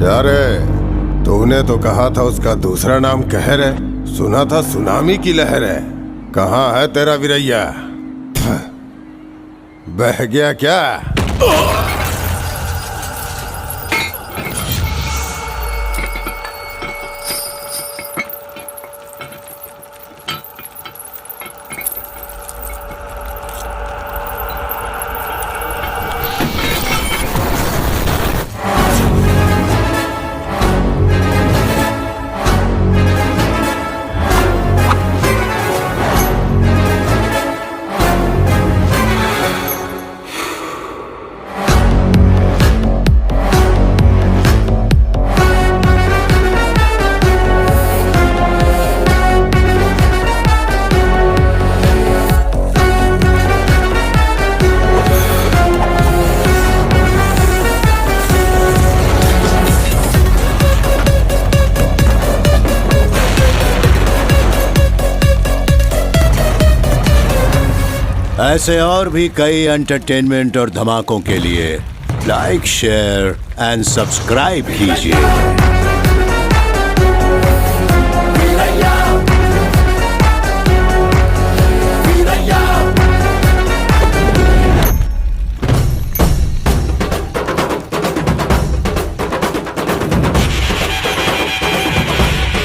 अरे तूने तो कहा था उसका दूसरा नाम कहर है। सुना था सुनामी की लहर है। कहाँ है तेरा वीरैया? बह गया क्या? ऐसे और भी कई एंटरटेनमेंट और धमाकों के लिए लाइक, शेयर एंड सब्सक्राइब कीजिए।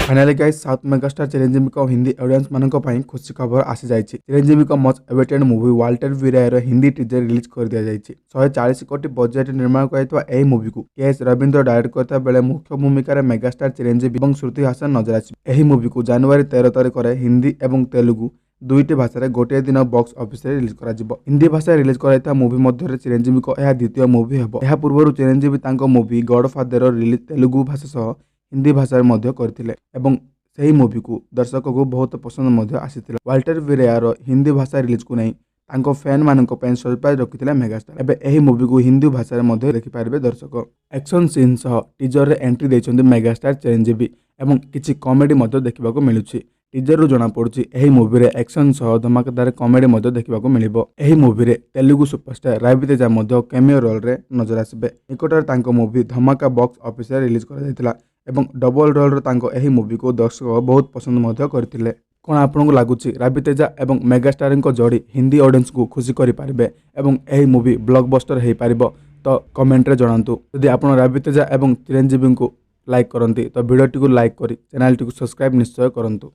Finally guys south megastar Chiranjeevi को हिंदी ऑडियंस मानक पई खुशी खबर आसी जाइछि। चिरंजीवी को much awaited movie Waltair Veerayya Hindi teaser release कर दिया जाइछि। 140 कोटी बजेट निर्माण करैतवा एही मूवी को केएस रविंद्र डायरेक्ट करता बेले मुख्य भूमिका रे मेगास्टार चिरंजीवी एवं श्रुति हासन नजर आछि। एही मूवी को जनवरी 13 तारिख रे हिंदी एवं तेलुगु दुईटी भाषा रे गोटे दिन बॉक्स ऑफिस रे रिलीज करा जिवो। हिंदी भाषा रिलीज कराइता मूवी मध्य चिरंजीवी को यह द्वितीय मूवी हेबो। यह पूर्व चिरंजीवी तांको मूवी गॉडफादर रिलीज तेलुगु भाषा सह हिंदी भाषा मध्य करथिले एवं सही मूवी को दर्शक को बहुत पसंद मध्य आसीथिला। वाल्टर वीरायर हिंदी भाषा रिलीज को नहीं तांको फैन मानक पई सरप्राइज रखिथिला मेगास्टार। एबे एही मूवी को हिंदी भाषा रे मध्य देखि पारबे दर्शक। एक्शन सीन सह टीजर रे एंट्री दैछन्ती मेगास्टार चिरंजीवी एवं किछि कॉमेडी मध्य देखिबा को मिलुछि। टीजर रु जना पड़ुछि एही मूवी रे एक्शन सह धमाकेदार कॉमेडी मध्य देखिबा को मिलिबो। एही मूवी रे तेलुगु सुपरस्टार रवितेजा मध्य कैमियो रोल रे नजर आसीबे। निकटरे तांको मूवी धमाका बॉक्स ऑफिस रे रिलीज करा जायतिला एवं डबल रोल रे तांको एही मूवी को दर्शक बहुत पसंद मध्य करथिले। कोन आपनको लागुछि रवितेजा एवं मेगास्टार को जोड़ी हिंदी ऑडियंस को खुशी करि पारिबे एवं एही मूवी ब्लॉकबस्टर हेई पारिबो? तो कमेंट रे जणांतु। यदि आपण रवितेजा एवं चिरंजीवी को लाइक करंती तो वीडियो टी को लाइक करी चैनल टी को सब्सक्राइब निश्चय करंतु।